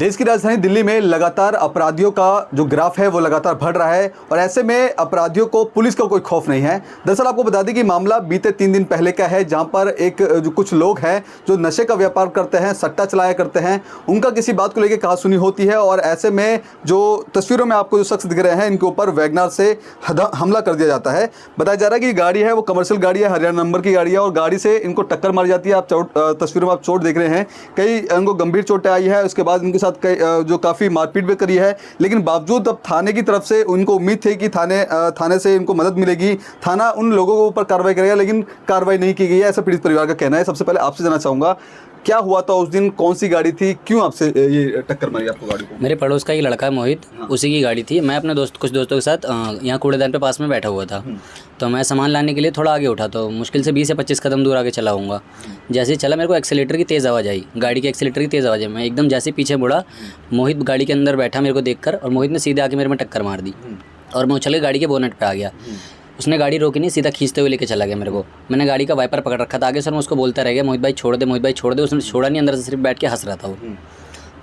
देश की राजधानी दिल्ली में लगातार अपराधियों का जो ग्राफ है वो लगातार बढ़ रहा है और ऐसे में अपराधियों को पुलिस का कोई खौफ नहीं है। दरअसल आपको बता दें कि मामला बीते 3 दिन पहले का है, जहां पर जो कुछ लोग हैं जो नशे का व्यापार करते हैं, सट्टा चलाया करते हैं, उनका किसी बात को लेकर कहासुनी होती है और ऐसे में जो तस्वीरों में आपको जो शख्स दिख रहे हैं इनके ऊपर वैगनार से हमला कर दिया जाता है। बताया जा रहा है कि गाड़ी है वो कमर्शियल गाड़ी है, हरियाणा नंबर की गाड़ी है और गाड़ी से इनको टक्कर मारी जाती है। आप तस्वीरों में आप चोट देख रहे हैं, कई इनको गंभीर चोटें आई है। उसके बाद इनके साथ जो काफ़ी मारपीट भी करी है, लेकिन बावजूद अब थाने की तरफ से उनको उम्मीद थी कि थाने से इनको मदद मिलेगी, थाना उन लोगों के ऊपर कार्रवाई करेगा, लेकिन कार्रवाई नहीं की गई है, ऐसा पीड़ित परिवार का कहना है। सबसे पहले आपसे जानना चाहूँगा क्या हुआ था उस दिन, कौन सी गाड़ी थी, क्यों आपसे ये टक्कर मारी आपको गाड़ी को? मेरे पड़ोस का एक लड़का है मोहित, उसी की गाड़ी थी। मैं अपने कुछ दोस्तों के साथ यहाँ कूड़ेदान पे पास में बैठा हुआ था, तो मैं सामान लाने के लिए थोड़ा आगे उठा, तो मुश्किल से 20 या 25 कदम दूर आगे चला हूँगा। जैसे ही चला मेरे को एक्सीलेटर की तेज़ आवाज़ आई, गाड़ी के एक्सीलेटर की तेज़ आवाज़ आई। मैं एकदम जैसे पीछे मुड़ा, मोहित गाड़ी के अंदर बैठा मेरे को देखकर, और मोहित ने सीधे आके मेरे में टक्कर मार दी और मैं उछल के गाड़ी के बोनेट पे आ गया। उसने गाड़ी रोकी नहीं, सीधा खींचते हुए लेके चला गया मेरे को। मैंने गाड़ी का वाइपर पकड़ रखा था आगे, सर मैं उसको बोलता रह गया मोहित भाई छोड़ दे, मोहित भाई छोड़ दे। उसने छोड़ा नहीं, अंदर से सिर्फ बैठ के हंस रहा था वो।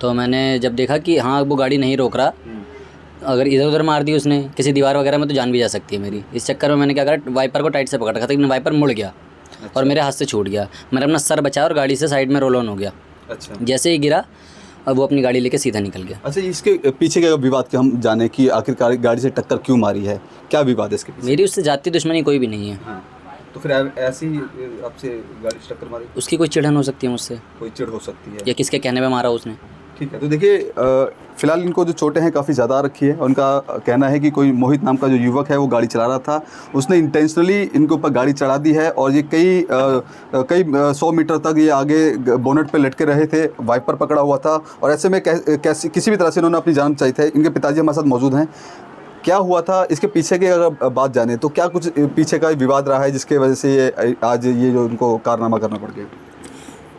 तो मैंने जब देखा कि हाँ वो गाड़ी नहीं रोक रहा, अगर इधर उधर मार दी उसने किसी दीवार वगैरह में तो जान भी जा सकती है मेरी। इस चक्कर में मैंने क्या करा, वाइपर को टाइट से पकड़ रखा था, लेकिन वाइपर मुड़ गया और मेरे हाथ से छूट गया। मैंने अपना सर बचाया और गाड़ी से साइड में रोल ऑन हो गया। अच्छा, जैसे ही गिरा और वो अपनी गाड़ी लेके सीधा निकल गया। अच्छा, इसके पीछे का विवाद के हम जाने कि आखिरकार गाड़ी से टक्कर क्यों मारी है, क्या विवाद है इसके पीछे? मेरी उससे जाती दुश्मनी कोई भी नहीं है। हाँ, तो फिर ऐसी आपसे गाड़ी से टक्कर मारी? उसकी कोई चिढ़न हो सकती है मुझसे, कोई चिढ़ हो सकती है या किसके कहने पे मारा उसने। ठीक है, तो देखिए फिलहाल इनको जो चोटें हैं काफ़ी ज़्यादा आ रखी है। उनका कहना है कि कोई मोहित नाम का जो युवक है वो गाड़ी चला रहा था, उसने इंटेंशनली इनके ऊपर गाड़ी चढ़ा दी है और ये कई 100 मीटर तक ये आगे बोनेट पे लटके रहे थे, वाइपर पकड़ा हुआ था और ऐसे में किसी भी तरह से इन्होंने अपनी जान बचाई थी। इनके पिताजी हमारे साथ मौजूद हैं। क्या हुआ था इसके पीछे की अगर बात जाने तो क्या कुछ पीछे का विवाद रहा है जिसके वजह से ये आज ये जो उनको कारनामा करना पड़ गया?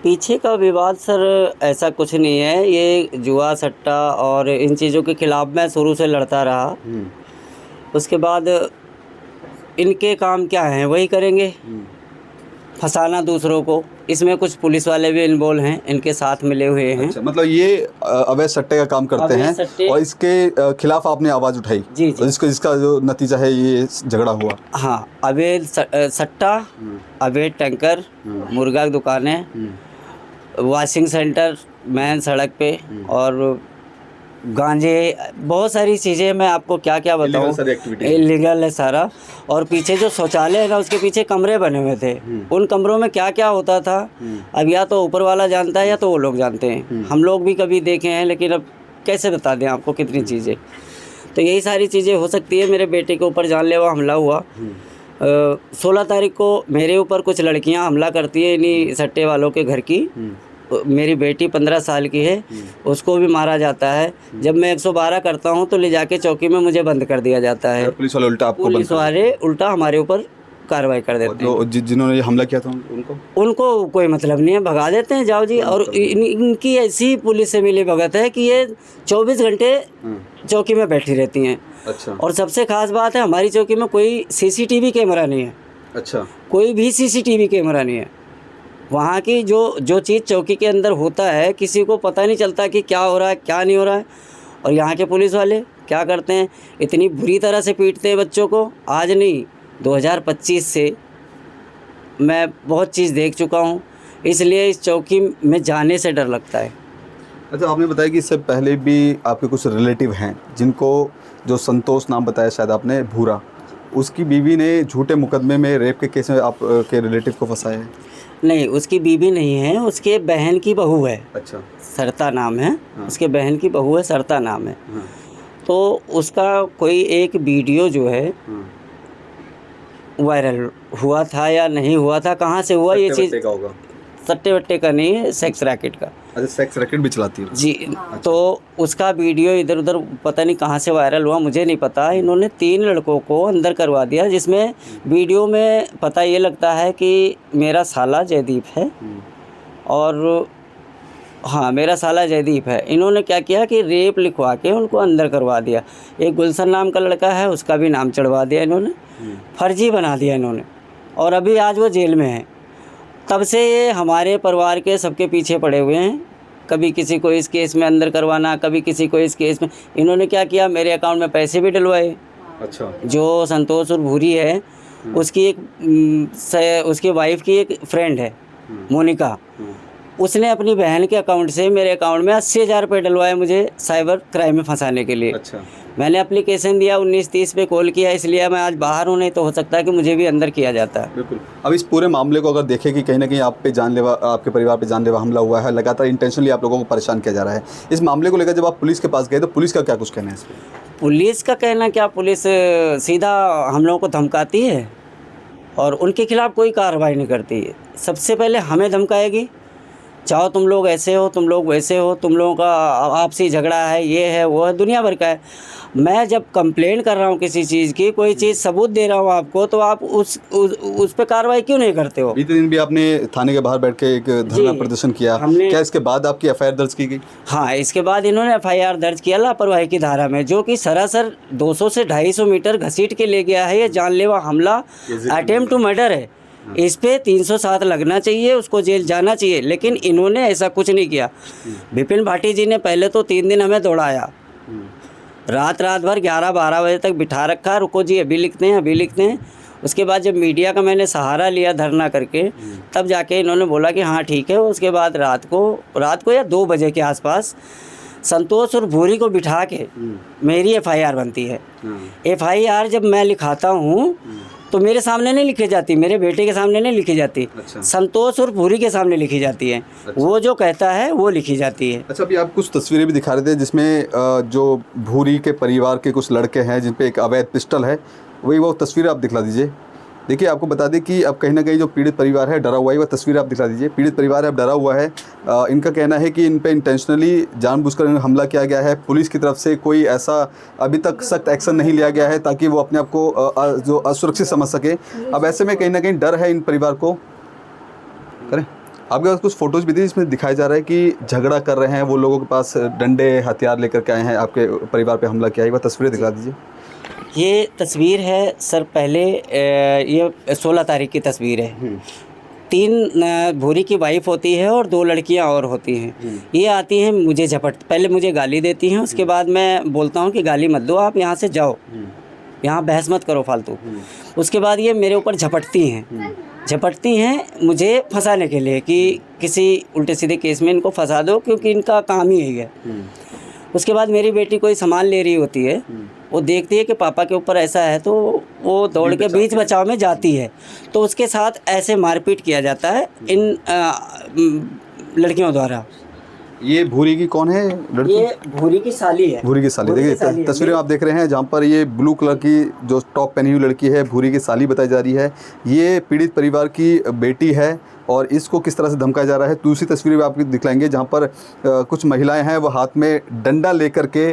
पीछे का विवाद सर ऐसा कुछ नहीं है, ये जुआ सट्टा और इन चीज़ों के ख़िलाफ़ मैं शुरू से लड़ता रहा। उसके बाद इनके काम क्या हैं वही करेंगे, फंसाना दूसरों को। इसमें कुछ पुलिस वाले भी इन्वॉल्व हैं, इनके साथ मिले हुए हैं। अच्छा, मतलब ये अवैध सट्टे का काम करते हैं और इसके खिलाफ आपने आवाज़ उठाई? जी जी। इसका जो नतीजा है ये झगड़ा हुआ? हाँ, अवैध सट्टा, अवैध टैंकर, मुर्गा की दुकानें, वॉशिंग सेंटर मेन सड़क पे और गांजे, बहुत सारी चीज़ें मैं आपको क्या क्या बताऊँ, इलीगल है सारा। और पीछे जो शौचालय है ना उसके पीछे कमरे बने हुए थे, उन कमरों में क्या क्या होता था अब या तो ऊपर वाला जानता है या तो वो लोग जानते हैं। हम लोग भी कभी देखे हैं, लेकिन अब कैसे बता दें आपको कितनी चीज़ें। तो यही सारी चीज़ें हो सकती है। मेरे बेटे के ऊपर जानलेवा हमला हुआ 16 तारीख को। मेरे ऊपर कुछ लड़कियां हमला करती है इन्हीं सट्टे वालों के घर की। मेरी बेटी 15 साल की है, उसको भी मारा जाता है। जब मैं 112 करता हूं तो ले जाके चौकी में मुझे बंद कर दिया जाता है। पुलिस वाले उल्टा आपको पुलिस वाले उल्टा हमारे ऊपर कार्रवाई कर देते हैं। जिन्होंने ये हमला किया था उनको कोई मतलब नहीं है, भगा देते हैं, जाओ जी। और इनकी ऐसी पुलिस से मिली भगत है कि ये 24 घंटे चौकी में बैठी रहती हैं। अच्छा, और सबसे खास बात है हमारी चौकी में कोई सीसीटीवी कैमरा नहीं है। अच्छा, कोई भी सीसीटीवी कैमरा नहीं है। वहाँ की जो चीज़ चौकी के अंदर होता है किसी को पता नहीं चलता कि क्या हो रहा है क्या नहीं हो रहा है। और यहाँ के पुलिस वाले क्या करते हैं, इतनी बुरी तरह से पीटते हैं बच्चों को। आज नहीं, 2025 से मैं बहुत चीज़ देख चुका हूँ, इसलिए इस चौकी में जाने से डर लगता है। अच्छा, आपने बताया कि इससे पहले भी आपके कुछ रिलेटिव हैं जिनको, जो संतोष नाम बताया शायद आपने, भूरा, उसकी बीवी ने झूठे मुकदमे में रेप के केस में आपके रिलेटिव को फंसाया है? नहीं, उसकी बीवी नहीं है, उसके बहन की बहू है। अच्छा, सरता नाम है। हाँ। उसके बहन की बहू है, सरता नाम है। हाँ। तो उसका कोई एक वीडियो जो है वायरल हुआ था या नहीं हुआ था, कहाँ से हुआ ये चीज़, सट्टे वट्टे का नहीं है, सेक्स रैकेट का। अच्छा, सेक्स रैकेट भी चलाती है जी। तो उसका वीडियो इधर उधर पता नहीं कहाँ से वायरल हुआ, मुझे नहीं पता। इन्होंने 3 लड़कों को अंदर करवा दिया, जिसमें वीडियो में पता ये लगता है कि मेरा साला जयदीप है और हाँ मेरा साला जयदीप है। इन्होंने क्या किया कि रेप लिखवा के उनको अंदर करवा दिया। एक गुलशन नाम का लड़का है, उसका भी नाम चढ़वा दिया इन्होंने, फर्जी बना दिया इन्होंने। और अभी आज वो जेल में है। तब से ये हमारे परिवार के सबके पीछे पड़े हुए हैं, कभी किसी को इस केस में अंदर करवाना, कभी किसी को इस केस में। इन्होंने क्या किया, मेरे अकाउंट में पैसे भी डलवाए। अच्छा। जो संतोष और भूरी है, उसकी उसकी वाइफ की एक फ्रेंड है मोनिका, उसने अपनी बहन के अकाउंट से मेरे अकाउंट में 80,000 रुपये डलवाए मुझे साइबर क्राइम में फंसाने के लिए। अच्छा। मैंने एप्लीकेशन दिया, 19:30 पे कॉल किया, इसलिए मैं आज बाहर हूँ, नहीं तो हो सकता है कि मुझे भी अंदर किया जाता है। बिल्कुल। अब इस पूरे मामले को अगर देखें कि कहीं ना कहीं आप पे जानलेवा, आपके परिवार पे जानलेवा हमला हुआ है, लगातार इंटेंशनली आप लोगों को परेशान किया जा रहा है, इस मामले को लेकर जब आप पुलिस के पास गए तो पुलिस का क्या कुछ कहना है इस पर? पुलिस का कहना क्या, पुलिस सीधा हम लोगों को धमकाती है और उनके खिलाफ़ कोई कार्रवाई नहीं करती है। सबसे पहले हमें धमकाएगी, चाहो तुम लोग ऐसे हो, तुम लोग वैसे हो, तुम लोगों का आपसी झगड़ा है, ये है वो है, दुनिया भर का है। मैं जब कंप्लेंट कर रहा हूँ किसी चीज़ की, कोई चीज़ सबूत दे रहा हूँ आपको, तो आप उस पर कार्रवाई क्यों नहीं करते हो? बीते दिन भी आपने थाने के बाहर बैठ के एक धरना प्रदर्शन किया, क्या इसके बाद आपकी एफआईआर दर्ज की गई? हाँ, इसके बाद इन्होंने एफआईआर दर्ज किया लापरवाही की धारा में, जो कि सरासर 200 से 250 मीटर घसीट के ले गया है। ये जानलेवा हमला, अटेम्प्ट टू मर्डर है। इस पे 307 लगना चाहिए, उसको जेल जाना चाहिए, लेकिन इन्होंने ऐसा कुछ नहीं किया। विपिन भाटी जी ने पहले तो 3 दिन हमें दौड़ाया, रात भर 11-12 बजे तक बिठा रखा, रुको जी अभी लिखते हैं, अभी लिखते हैं। उसके बाद जब मीडिया का मैंने सहारा लिया धरना करके, तब जाके इन्होंने बोला कि हाँ ठीक है। उसके बाद रात को या 2 बजे के आसपास संतोष और भूरी को बिठा के मेरी एफआईआर बनती है। एफआईआर जब मैं लिखाता हूँ तो मेरे सामने नहीं लिखी जाती, मेरे बेटे के सामने नहीं लिखी जाती। अच्छा। संतोष और भूरी के सामने लिखी जाती है। अच्छा। वो जो कहता है वो लिखी जाती है। अच्छा, अभी आप कुछ तस्वीरें भी दिखा रहे थे जिसमें जो भूरी के परिवार के कुछ लड़के हैं जिन पे एक अवैध पिस्टल है, वही वो तस्वीर आप दिखला दीजिए। देखिए, आपको बता दें कि अब कहीं ना कहीं जो पीड़ित परिवार है डरा हुआ है, वह तस्वीर आप दिखला दीजिए। पीड़ित परिवार है अब डरा हुआ है। इनका कहना है कि इन पे इंटेंशनली जानबूझकर हमला किया गया है। पुलिस की तरफ से कोई ऐसा अभी तक सख्त एक्शन नहीं लिया गया है ताकि वो अपने आप को जो असुरक्षित समझ सके। अब ऐसे में कहीं ना कहीं डर है इन परिवार को। करें आपके पास कुछ फोटोज़ भी थी जिसमें दिखाया जा रहा है कि झगड़ा कर रहे हैं वो, लोगों के पास डंडे हथियार लेकर के आए हैं, आपके परिवार पर हमला किया है, वह तस्वीरें दिखा दीजिए। ये तस्वीर है सर, पहले ये 16 तारीख की तस्वीर है। 3 भूरी की वाइफ होती है और 2 लड़कियां और होती हैं। ये आती हैं मुझे पहले मुझे गाली देती हैं, उसके बाद मैं बोलता हूँ कि गाली मत दो, आप यहाँ से जाओ, यहाँ बहस मत करो फालतू। उसके बाद ये मेरे ऊपर झपटती हैं मुझे फंसाने के लिए कि किसी उल्टे सीधे केस में इनको फंसा दो, क्योंकि इनका काम ही है। उसके बाद मेरी बेटी कोई सामान ले रही होती है, वो देखती है कि पापा के ऊपर ऐसा है, तो वो दौड़ के बीच बचाव में जाती है, तो उसके साथ ऐसे मारपीट किया जाता है इन लड़कियों द्वारा। ये भूरी की कौन है लड़की? ये भूरी की साली है। भूरी की साली। देखिए तस्वीरें आप देख रहे हैं जहाँ पर ये ब्लू कलर की जो टॉप पहनी हुई लड़की है भूरी की साली बताई जा रही है। ये पीड़ित परिवार की बेटी है और इसको किस तरह से धमकाया जा रहा है दूसरी तस्वीर भी आपको दिखलाएंगे, जहाँ पर कुछ महिलाएं हैं वो हाथ में डंडा लेकर के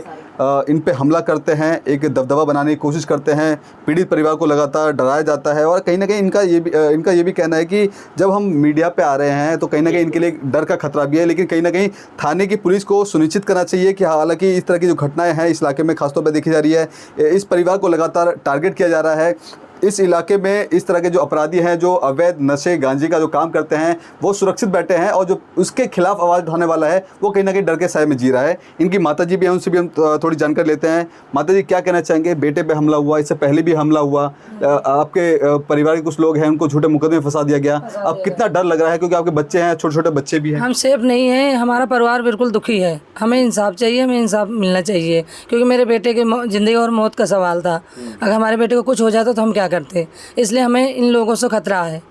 इन पे हमला करते हैं, एक दबदबा बनाने की कोशिश करते हैं। पीड़ित परिवार को लगातार डराया जाता है और कहीं ना कहीं इनका ये भी कहना है कि जब हम मीडिया पे आ रहे हैं तो कहीं ना कहीं इनके लिए डर का खतरा भी है, लेकिन कहीं ना कहीं थाने की पुलिस को सुनिश्चित करना चाहिए कि हालांकि इस तरह की जो घटनाएं हैं इस इलाके में खासतौर पर देखी जा रही है, इस परिवार को लगातार टारगेट किया जा रहा है। इस इलाके में इस तरह के जो अपराधी हैं जो अवैध नशे गांजे का जो काम करते हैं वो सुरक्षित बैठे हैं और जो उसके खिलाफ आवाज़ उठाने वाला है वो कहीं ना कहीं डर के साए में जी रहा है। इनकी माताजी भी हैं, उनसे भी हम थोड़ी जानकारी लेते हैं। माताजी क्या कहना चाहेंगे? बेटे पे हमला हुआ, इससे पहले भी हमला हुआ, आपके परिवार के कुछ लोग हैं उनको झूठे मुकदमे में फंसा दिया गया, अब कितना डर लग रहा है क्योंकि आपके बच्चे हैं, छोटे छोटे बच्चे भी हैं? हम सेफ नहीं हैं, हमारा परिवार बिल्कुल दुखी है। हमें इंसाफ चाहिए, हमें इंसाफ मिलना चाहिए, क्योंकि मेरे बेटे की ज़िंदगी और मौत का सवाल था। अगर हमारे बेटे को कुछ हो जाता तो हम क्या करते, इसलिए हमें इन लोगों से खतरा है।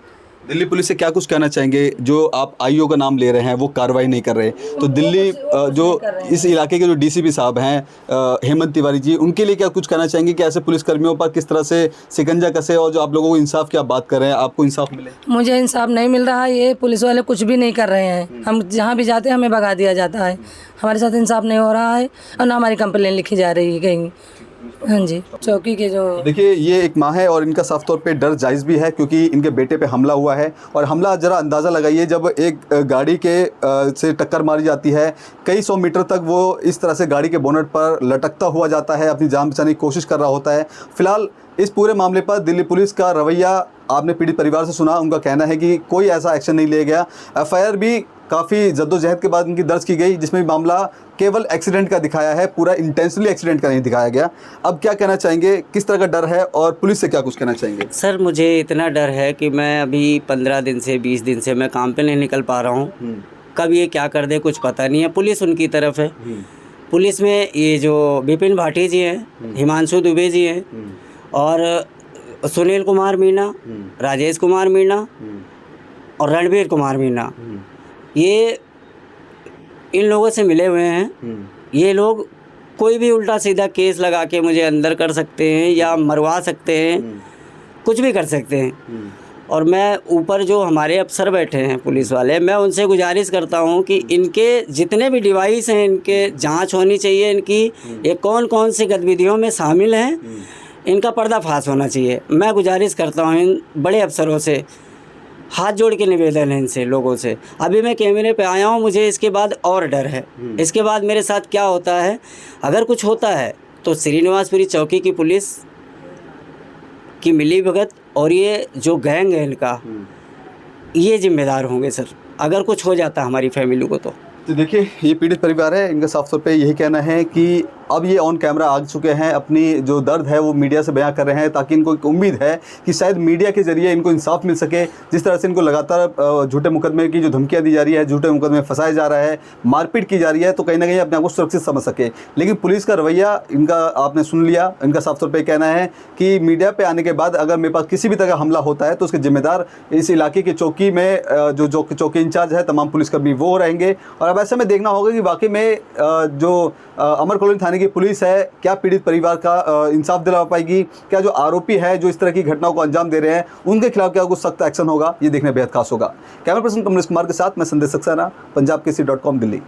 दिल्ली पुलिस से क्या कुछ कहना चाहेंगे? जो आप आईओ का नाम ले रहे हैं वो कार्रवाई नहीं कर रहे, तो दिल्ली जो इस इलाके के जो डीसीपी साहब हैं हेमंत तिवारी जी, उनके लिए क्या कुछ कहना चाहेंगे कि ऐसे पुलिसकर्मियों पर किस तरह से शिकंजा कसे और जो आप लोगों को इंसाफ की आप बात कर रहे हैं आपको इंसाफ मिले? मुझे इंसाफ नहीं मिल रहा है, ये पुलिस वाले कुछ भी नहीं कर रहे हैं। हम जहाँ भी जाते हैं हमें भगा दिया जाता है, हमारे साथ इंसाफ नहीं हो रहा है और ना हमारी कंप्लेन लिखी जा रही है कहीं। हाँ जी, चौकी के जो देखिए ये एक माँ है और इनका साफ तौर पे डर जायज़ भी है क्योंकि इनके बेटे पे हमला हुआ है और हमला जरा अंदाज़ा लगाइए, जब एक गाड़ी के से टक्कर मारी जाती है कई 100 मीटर तक वो इस तरह से गाड़ी के बोनट पर लटकता हुआ जाता है, अपनी जान बचाने की कोशिश कर रहा होता है। फिलहाल इस पूरे मामले पर दिल्ली पुलिस का रवैया आपने पीड़ित परिवार से सुना, उनका कहना है कि कोई ऐसा एक्शन नहीं लिया गया। एफआईआर भी काफ़ी जद्दोजहद के बाद इनकी दर्ज की गई, जिसमें भी मामला केवल एक्सीडेंट का दिखाया है, पूरा इंटेंशनली एक्सीडेंट का नहीं दिखाया गया। अब क्या कहना चाहेंगे, किस तरह का डर है और पुलिस से क्या कुछ कहना चाहेंगे? सर मुझे इतना डर है कि मैं अभी 15 दिन से 20 दिन से मैं काम पे नहीं निकल पा रहा हूँ। कब ये क्या कर दे कुछ पता नहीं है। पुलिस उनकी तरफ है। पुलिस में ये जो विपिन भाटी जी हैं, हिमांशु दुबे जी हैं और सुनील कुमार मीणा, राजेश कुमार मीणा और रणबीर कुमार मीणा, ये इन लोगों से मिले हुए हैं। ये लोग कोई भी उल्टा सीधा केस लगा के मुझे अंदर कर सकते हैं या मरवा सकते हैं, कुछ भी कर सकते हैं। और मैं ऊपर जो हमारे अफसर बैठे हैं पुलिस वाले, मैं उनसे गुजारिश करता हूं कि इनके जितने भी डिवाइस हैं इनके जांच होनी चाहिए, इनकी ये कौन कौन सी गतिविधियों में शामिल हैं, इनका पर्दाफाश होना चाहिए। मैं गुजारिश करता हूं इन बड़े अफसरों से, हाथ जोड़ के निवेदन है इनसे, लोगों से। अभी मैं कैमरे पे आया हूँ, मुझे इसके बाद और डर है। इसके बाद मेरे साथ क्या होता है, अगर कुछ होता है तो श्रीनिवासपुरी चौकी की पुलिस की मिलीभगत और ये जो गैंग है इनका, ये जिम्मेदार होंगे सर, अगर कुछ हो जाता हमारी फैमिली को तो। देखिए, ये पीड़ित परिवार है, इनका साफ तौर पे यही कहना है कि अब ये ऑन कैमरा आ चुके हैं, अपनी जो दर्द है वो मीडिया से बयां कर रहे हैं, ताकि इनको एक उम्मीद है कि शायद मीडिया के जरिए इनको इंसाफ मिल सके। जिस तरह से इनको लगातार झूठे मुकदमे की जो धमकियां दी जा रही है, झूठे मुकदमे फंसाया जा रहा है, मारपीट की जा रही है, तो कहीं ना कहीं अपने आप को सुरक्षित समझ सके। लेकिन पुलिस का रवैया इनका आपने सुन लिया, इनका साफ तौर पर कहना है कि मीडिया पर आने के बाद अगर मेरे पास किसी भी तरह का हमला होता है तो उसके जिम्मेदार इस इलाके की चौकी में जो चौकी इंचार्ज है, तमाम पुलिसकर्मी वो रहेंगे। और अब ऐसे में देखना होगा कि वाकई में जो अमर कॉलोनी थाने की पुलिस है, क्या पीड़ित परिवार का इंसाफ दिला पाएगी, क्या जो आरोपी है जो इस तरह की घटनाओं को अंजाम दे रहे हैं उनके खिलाफ क्या कुछ सख्त एक्शन होगा, ये देखना बेहद खास होगा। कैमरा पर्सन कमलेश कुमार के साथ मैं संदेश सक्सेना, पंजाब केसरी.com, दिल्ली।